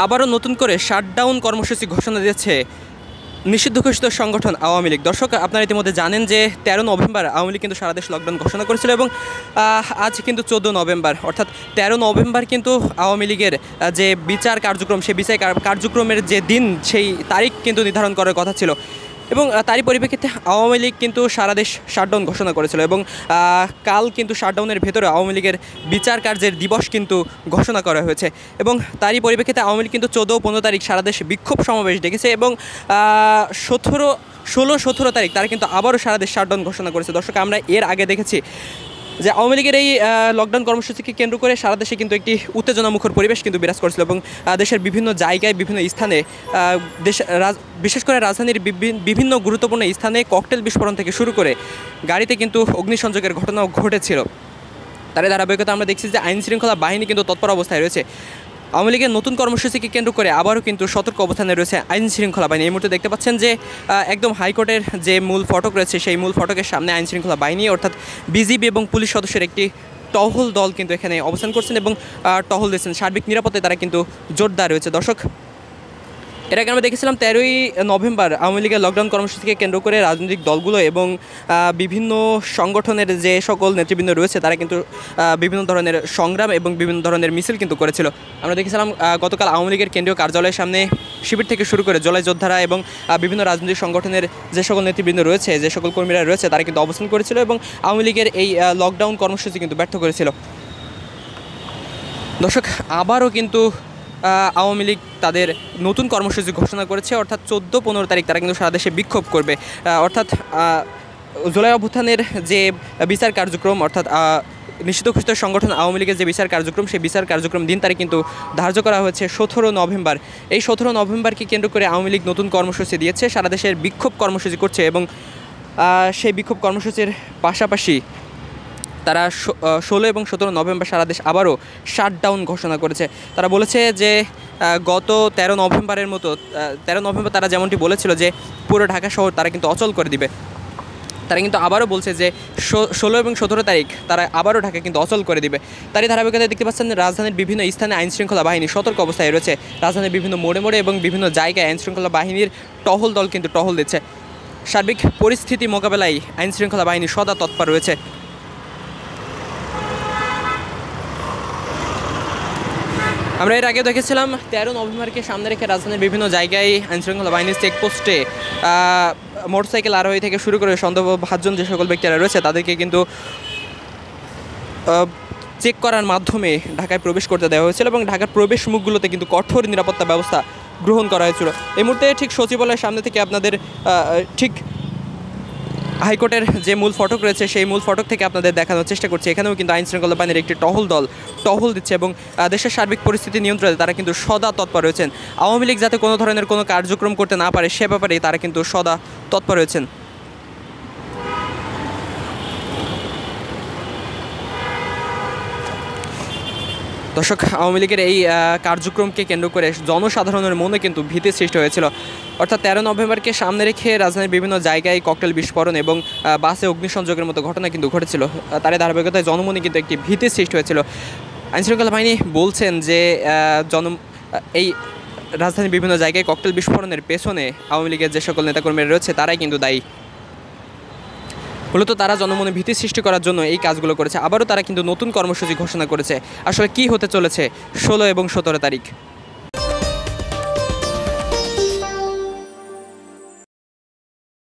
আবারও নতুন করে শাটডাউন কর্মসূচি ঘোষণা দিয়েছে নিষিদ্ধ ঘোষিত সংগঠন আওয়ামী লীগ। দর্শক, আপনারা ইতিমধ্যে জানেন যে 13 নভেম্বর আওয়ামী লীগ কিন্তু সারা দেশ লকডাউন ঘোষণা করেছিল এবং আজ কিন্তু 14 নভেম্বর, অর্থাৎ 13 নভেম্বর কিন্তু আওয়ামী লীগের যে বিচার কার্যক্রম, সেই বিচার কার্যক্রমের যে দিন, সেই তারিখ কিন্তু নির্ধারণ করার কথা ছিল এবং তারই পরিপ্রেক্ষিতে আওয়ামী লীগ কিন্তু সারা দেশ শাটডাউন ঘোষণা করেছিল এবং কাল কিন্তু শাটডাউনের ভেতরে আওয়ামী লীগের বিচার কার্যের দিবস কিন্তু ঘোষণা করা হয়েছে এবং তারই পরিপ্রেক্ষিতে আওয়ামী লীগ কিন্তু 14 ও 15 তারিখ সারা দেশে বিক্ষোভ সমাবেশ ডেকেছে এবং 16-17 তারিখ তারা কিন্তু আবারও সারা দেশ শাটডাউন ঘোষণা করেছে। দর্শক, আমরা এর আগে দেখেছি যে আওয়ামী লীগের এই লকডাউন কর্মসূচিকে কেন্দ্র করে সারা দেশে কিন্তু একটি উত্তেজনামুখর পরিবেশ কিন্তু বিরাজ করছিল এবং দেশের বিভিন্ন জায়গায়, বিভিন্ন স্থানে, বিশেষ করে রাজধানীর বিভিন্ন গুরুত্বপূর্ণ স্থানে ককটেল বিস্ফোরণ থেকে শুরু করে গাড়িতে কিন্তু অগ্নিসংযোগের ঘটনাও ঘটেছিল। তার ধারাবাহিকতা আমরা দেখছি যে আইনশৃঙ্খলা বাহিনী কিন্তু তৎপর অবস্থায় রয়েছে। আওয়ামী লীগের নতুন কর্মসূচিকে কেন্দ্র করে আবারও কিন্তু সতর্ক অবস্থানে রয়েছে আইনশৃঙ্খলা বাহিনী। এই মুহূর্তে দেখতে পাচ্ছেন যে একদম হাইকোর্টের যে মূল ফটক রয়েছে, সেই মূল ফটকের সামনে আইনশৃঙ্খলা বাহিনী অর্থাৎ বিজিবি এবং পুলিশ সদস্যের একটি টহল দল কিন্তু এখানে অবস্থান করছেন এবং টহল দিচ্ছেন। সার্বিক নিরাপত্তায় তারা কিন্তু জোরদার রয়েছে। দর্শক, এর আগে আমরা দেখেছিলাম 13ই নভেম্বর আওয়ামী লীগের লকডাউন কর্মসূচিকে কেন্দ্র করে রাজনৈতিক দলগুলো এবং বিভিন্ন সংগঠনের যে সকল নেতৃবৃন্দ রয়েছে তারা কিন্তু বিভিন্ন ধরনের সংগ্রাম এবং বিভিন্ন ধরনের মিছিল কিন্তু করেছিল। আমরা দেখেছিলাম গতকাল আওয়ামী লীগের কেন্দ্রীয় কার্যালয়ের সামনে শিবির থেকে শুরু করে জলাই যোদ্ধারা এবং বিভিন্ন রাজনৈতিক সংগঠনের যে সকল নেতৃবৃন্দ রয়েছে, যে সকল কর্মীরা রয়েছে তারা কিন্তু অবস্থান করেছিল এবং আওয়ামী লীগের এই লকডাউন কর্মসূচি কিন্তু ব্যর্থ করেছিল। দর্শক, আবারও কিন্তু আওয়ামী লীগ তাদের নতুন কর্মসূচি ঘোষণা করেছে, অর্থাৎ 14-15 তারিখ তারা কিন্তু সারা দেশে বিক্ষোভ করবে। অর্থাৎ জুলাই অভ্যুত্থানের যে বিচার কার্যক্রম, অর্থাৎ নিষিদ্ধ ঘোষিত সংগঠন আওয়ামী লীগের যে বিচার কার্যক্রম, সেই বিচার কার্যক্রম দিন তারিখ কিন্তু ধার্য করা হয়েছে 17 নভেম্বর। এই 17 নভেম্বরকে কেন্দ্র করে আওয়ামী লীগ নতুন কর্মসূচি দিয়েছে, সারা দেশের বিক্ষোভ কর্মসূচি করছে এবং সেই বিক্ষোভ কর্মসূচির পাশাপাশি তারা 16 এবং 17 নভেম্বর সারা দেশ আবারও শাটডাউন ঘোষণা করেছে। তারা বলেছে যে গত 13 নভেম্বরের মতো 13 নভেম্বর তারা যেমনটি বলেছিল যে পুরো ঢাকা শহর তারা কিন্তু অচল করে দিবে, তারা কিন্তু আবারও বলছে যে 16 এবং 17 তারিখ তারা আবারও ঢাকা কিন্তু অচল করে দিবে। তারই ধারাবাহিকতায় দেখতে পাচ্ছেন রাজধানীর বিভিন্ন স্থানে আইনশৃঙ্খলা বাহিনী সতর্ক অবস্থায় রয়েছে। রাজধানীর বিভিন্ন মোড়ে মোড়ে এবং বিভিন্ন জায়গায় আইনশৃঙ্খলা বাহিনীর টহল দল কিন্তু টহল দিচ্ছে। সার্বিক পরিস্থিতি মোকাবেলায় আইনশৃঙ্খলা বাহিনী সদা তৎপর রয়েছে। আমরা এর আগে দেখেছিলাম 13 নভেম্বরকে সামনে রেখে রাজধানীর বিভিন্ন জায়গায় আইনশৃঙ্খলা বাহিনীর চেকপোস্টে মোটরসাইকেল আরোহী থেকে শুরু করে সন্দেহভাজন যে সকল ব্যক্তিরা রয়েছে তাদেরকে কিন্তু চেক করার মাধ্যমে ঢাকায় প্রবেশ করতে দেওয়া হয়েছিল এবং ঢাকার প্রবেশ মুখগুলোতে কিন্তু কঠোর নিরাপত্তা ব্যবস্থা গ্রহণ করা হয়েছিল। এই মুহূর্তে ঠিক সচিবালয়ের সামনে থেকে আপনাদের ঠিক হাইকোর্টের যে মূল ফটক রয়েছে সেই মূল ফটক থেকে আপনাদের দেখানোর চেষ্টা করছি। এখানেও কিন্তু আইনশৃঙ্খলা বাহিনীর একটি টহল দল টহল দিচ্ছে এবং দেশের সার্বিক পরিস্থিতি নিয়ন্ত্রণে তারা কিন্তু সদা তৎপর রয়েছেন। আওয়ামী লীগ যাতে কোনো ধরনের কোনো কার্যক্রম করতে না পারে সে ব্যাপারে তারা কিন্তু সদা তৎপর রয়েছেন। দর্শক, আওয়ামী লীগের এই কার্যক্রমকে কেন্দ্র করে জনসাধারণের মনে কিন্তু ভীতি সৃষ্টি হয়েছিল। অর্থাৎ 13 নভেম্বরকে সামনে রেখে রাজধানীর বিভিন্ন জায়গায় ককটেল বিস্ফোরণ এবং বাসে অগ্নিসংযোগের মতো ঘটনা কিন্তু ঘটেছিল। তার ধারাবাহিকতায় জনমনে কিন্তু একটি ভীতি সৃষ্টি হয়েছিল। আইনশৃঙ্খলা বাহিনী বলছেন যে এই রাজধানীর বিভিন্ন জায়গায় ককটেল বিস্ফোরণের পেছনে আওয়ামী লীগের যে সকল নেতাকর্মীরা রয়েছে তারাই কিন্তু দায়ী। মূলত তারা জনমনে ভীতি সৃষ্টি করার জন্য এই কাজগুলো করেছে। আবারও তারা কিন্তু নতুন কর্মসূচি ঘোষণা করেছে। আসলে কি হতে চলেছে 16 এবং 17 তারিখ?